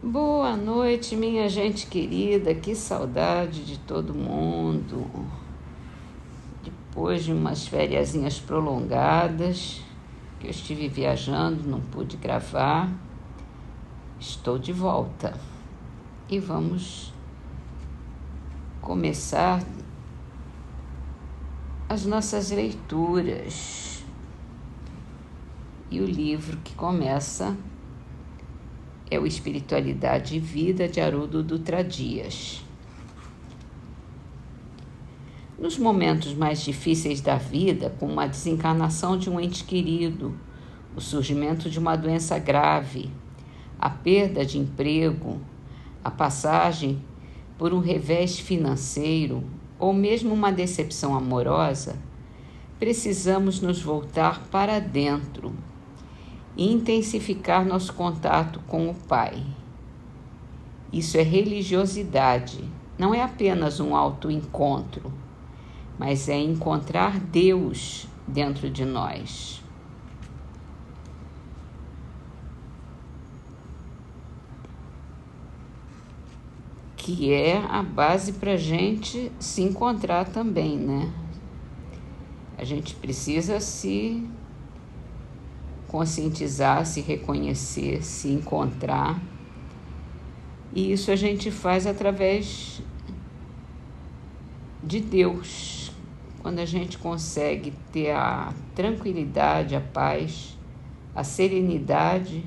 Boa noite, minha gente querida. Que saudade de todo mundo. Depois de umas fériasinhas prolongadas, que eu estive viajando, não pude gravar, estou de volta. E vamos começar as nossas leituras. E o livro que começa é o Espiritualidade e Vida, de Haroldo Dutra Dias. Nos momentos mais difíceis da vida, como a desencarnação de um ente querido, o surgimento de uma doença grave, a perda de emprego, a passagem por um revés financeiro ou mesmo uma decepção amorosa, precisamos nos voltar para dentro e intensificar nosso contato com o Pai. Isso é religiosidade, não é apenas um autoencontro, mas é encontrar Deus dentro de nós. Que é a base para a gente se encontrar também, né? A gente precisa se conscientizar, se reconhecer, se encontrar. E isso a gente faz através de Deus. Quando a gente consegue ter a tranquilidade, a paz, a serenidade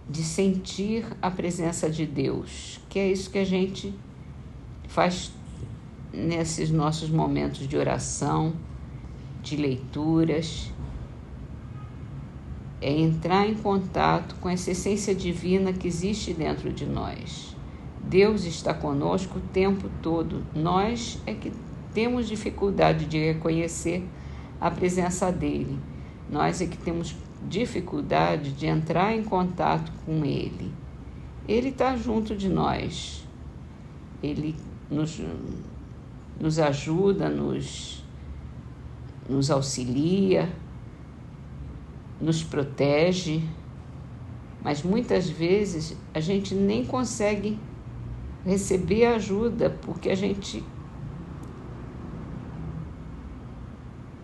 de sentir a presença de Deus, que é isso que a gente faz nesses nossos momentos de oração, de leituras, é entrar em contato com essa essência divina que existe dentro de nós. Deus está conosco o tempo todo. Nós é que temos dificuldade de reconhecer a presença dele. Nós é que temos dificuldade de entrar em contato com ele. Ele está junto de nós. Ele nos ajuda, nos auxilia, nos protege, mas muitas vezes a gente nem consegue receber ajuda porque a gente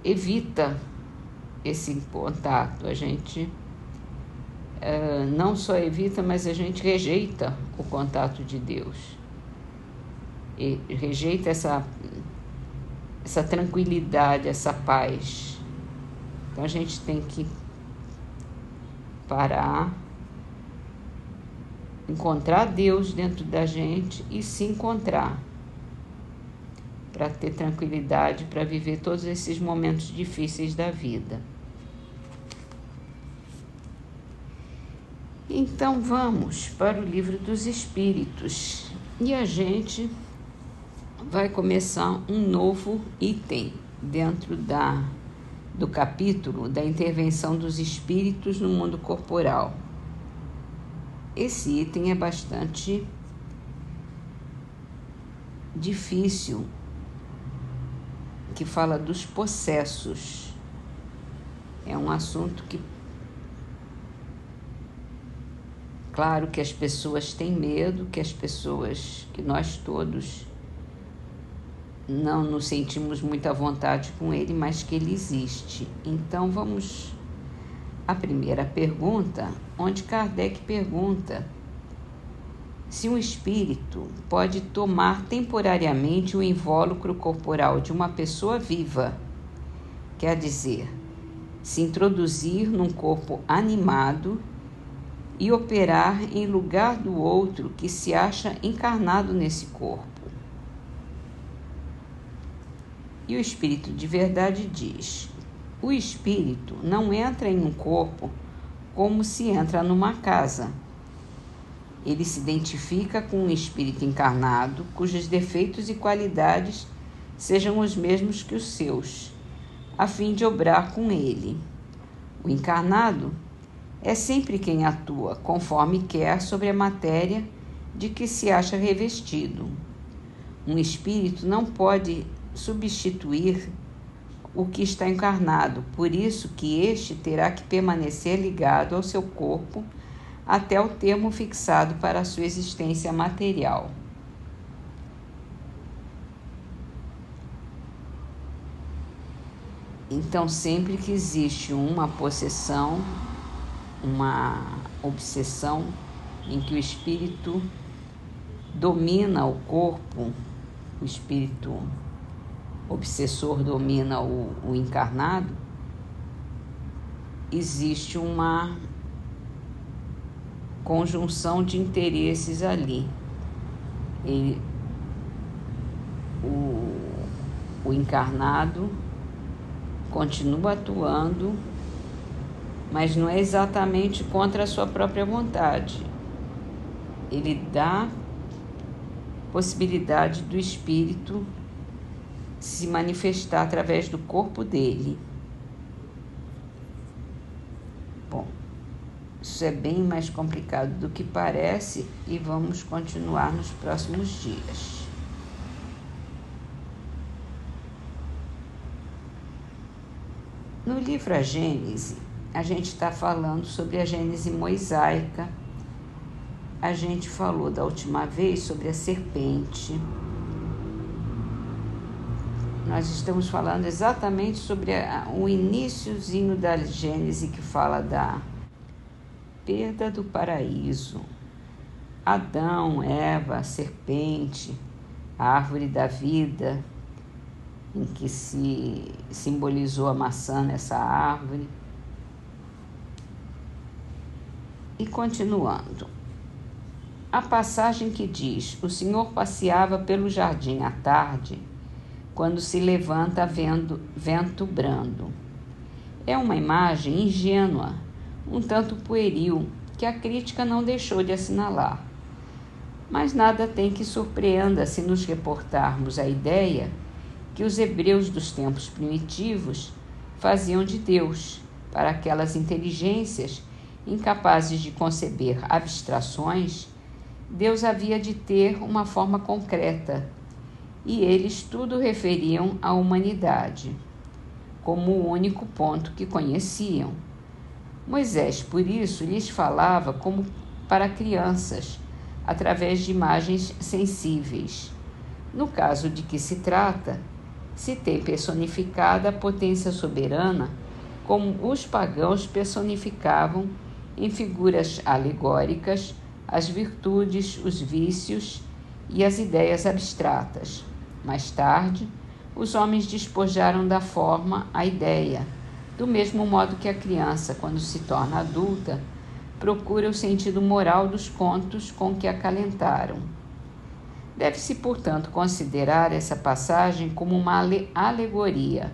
evita esse contato. A gente não só evita, mas a gente rejeita o contato de Deus. E rejeita essa tranquilidade, essa paz. Então a gente tem que parar, encontrar Deus dentro da gente e se encontrar para ter tranquilidade, para viver todos esses momentos difíceis da vida. Então vamos para o Livro dos Espíritos e a gente vai começar um novo item dentro do capítulo da intervenção dos espíritos no mundo corporal. Esse item é bastante difícil, que fala dos possessos. É um assunto que, claro que as pessoas têm medo, que nós todos não nos sentimos muita vontade com ele, mas que ele existe. Então vamos à primeira pergunta, onde Kardec pergunta se um espírito pode tomar temporariamente o invólucro corporal de uma pessoa viva, quer dizer, se introduzir num corpo animado e operar em lugar do outro que se acha encarnado nesse corpo. E o Espírito de Verdade diz: o espírito não entra em um corpo como se entra numa casa. Ele se identifica com um espírito encarnado, cujos defeitos e qualidades sejam os mesmos que os seus, a fim de obrar com ele. O encarnado é sempre quem atua, conforme quer, sobre a matéria de que se acha revestido. Um espírito não pode substituir o que está encarnado, por isso que este terá que permanecer ligado ao seu corpo até o termo fixado para a sua existência material. Então, sempre que existe uma possessão, uma obsessão em que o espírito domina o corpo, o espírito obsessor domina o encarnado, existe uma conjunção de interesses ali. O encarnado continua atuando, mas não é exatamente contra a sua própria vontade. Ele dá possibilidade do espírito se manifestar através do corpo dele. Bom, isso é bem mais complicado do que parece e vamos continuar nos próximos dias. No livro A Gênese, a gente está falando sobre a Gênese mosaica. A gente falou da última vez sobre a serpente. Nós estamos falando exatamente sobre o iniciozinho da Gênese, que fala da perda do paraíso. Adão, Eva, a serpente, a árvore da vida, em que se simbolizou a maçã nessa árvore. E continuando, a passagem que diz: o Senhor passeava pelo jardim à tarde, quando se levanta vento brando. É uma imagem ingênua, um tanto pueril, que a crítica não deixou de assinalar. Mas nada tem que surpreenda se nos reportarmos a ideia que os hebreus dos tempos primitivos faziam de Deus, para aquelas inteligências incapazes de conceber abstrações. Deus havia de ter uma forma concreta, e eles tudo referiam à humanidade, como o único ponto que conheciam. Moisés, por isso, lhes falava como para crianças, através de imagens sensíveis. No caso de que se trata, se tem personificada a potência soberana, como os pagãos personificavam em figuras alegóricas as virtudes, os vícios e as ideias abstratas. Mais tarde, os homens despojaram da forma a ideia, do mesmo modo que a criança, quando se torna adulta, procura o sentido moral dos contos com que acalentaram. Deve-se, portanto, considerar essa passagem como uma alegoria,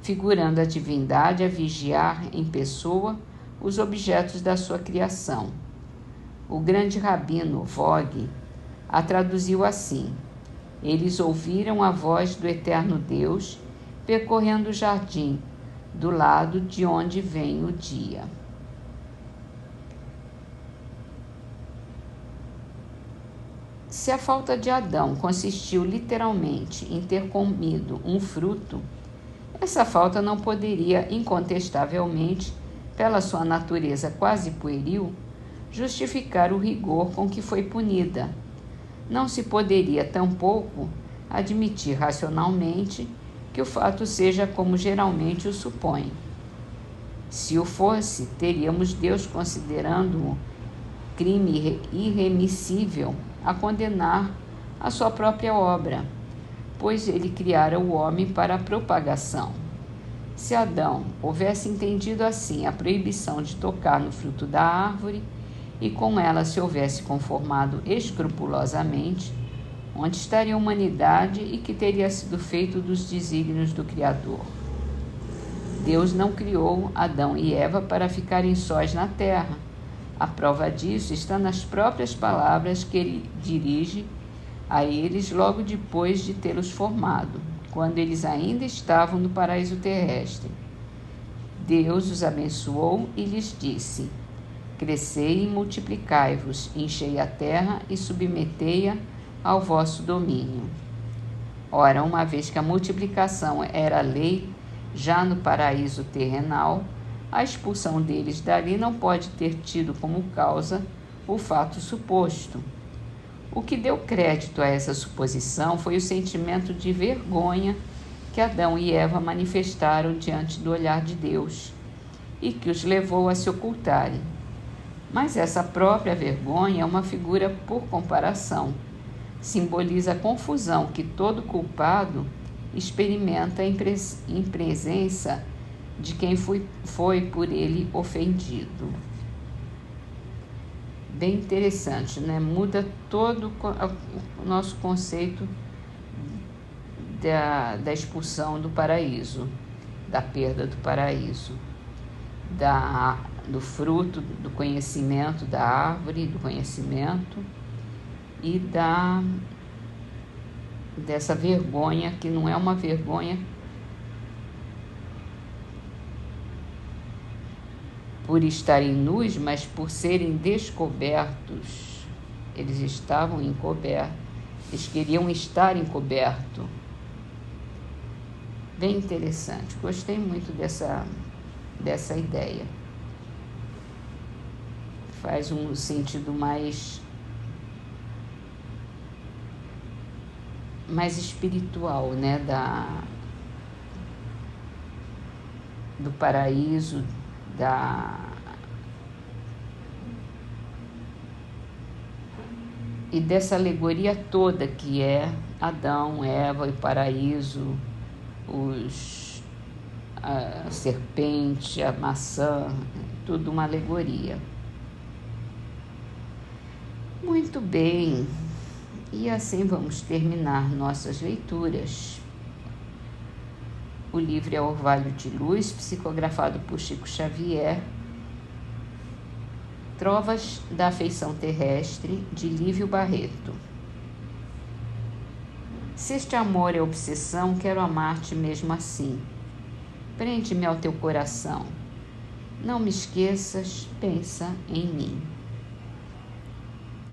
figurando a divindade a vigiar em pessoa os objetos da sua criação. O grande rabino Vogue a traduziu assim: eles ouviram a voz do eterno Deus percorrendo o jardim, do lado de onde vem o dia. Se a falta de Adão consistiu literalmente em ter comido um fruto, essa falta não poderia, incontestavelmente, pela sua natureza quase pueril, justificar o rigor com que foi punida. Não se poderia, tampouco, admitir racionalmente que o fato seja como geralmente o supõe. Se o fosse, teríamos Deus considerando-o crime irremissível a condenar a sua própria obra, pois ele criara o homem para a propagação. Se Adão houvesse entendido assim a proibição de tocar no fruto da árvore e com ela se houvesse conformado escrupulosamente, onde estaria a humanidade e que teria sido feito dos desígnios do Criador? Deus não criou Adão e Eva para ficarem sós na terra. A prova disso está nas próprias palavras que ele dirige a eles logo depois de tê-los formado, quando eles ainda estavam no paraíso terrestre. Deus os abençoou e lhes disse: crescei e multiplicai-vos, enchei a terra e submetei-a ao vosso domínio. Ora, uma vez que a multiplicação era a lei Já no paraíso terrenal, a expulsão deles dali não pode ter tido como causa o fato suposto. O que deu crédito a essa suposição foi o sentimento de vergonha que Adão e Eva manifestaram diante do olhar de Deus e que os levou a se ocultarem. Mas essa própria vergonha é uma figura por comparação. Simboliza a confusão que todo culpado experimenta em presença de quem foi por ele ofendido. Bem interessante, né? Muda todo o nosso conceito da expulsão do paraíso, da perda do paraíso, do fruto do conhecimento, da árvore do conhecimento e dessa vergonha, que não é uma vergonha por estarem nus, mas por serem descobertos. Eles estavam encobertos, eles queriam estar encobertos. Bem interessante, gostei muito dessa ideia. Faz um sentido mais espiritual, né, do paraíso, e dessa alegoria toda que é Adão, Eva e paraíso, a serpente, a maçã, tudo uma alegoria. Muito bem, e assim vamos terminar nossas leituras. O livro é Orvalho de Luz, psicografado por Chico Xavier. Trovas da Afeição Terrestre, de Lívio Barreto. Se este amor é obsessão, quero amar-te mesmo assim. Prende-me ao teu coração. Não me esqueças, pensa em mim.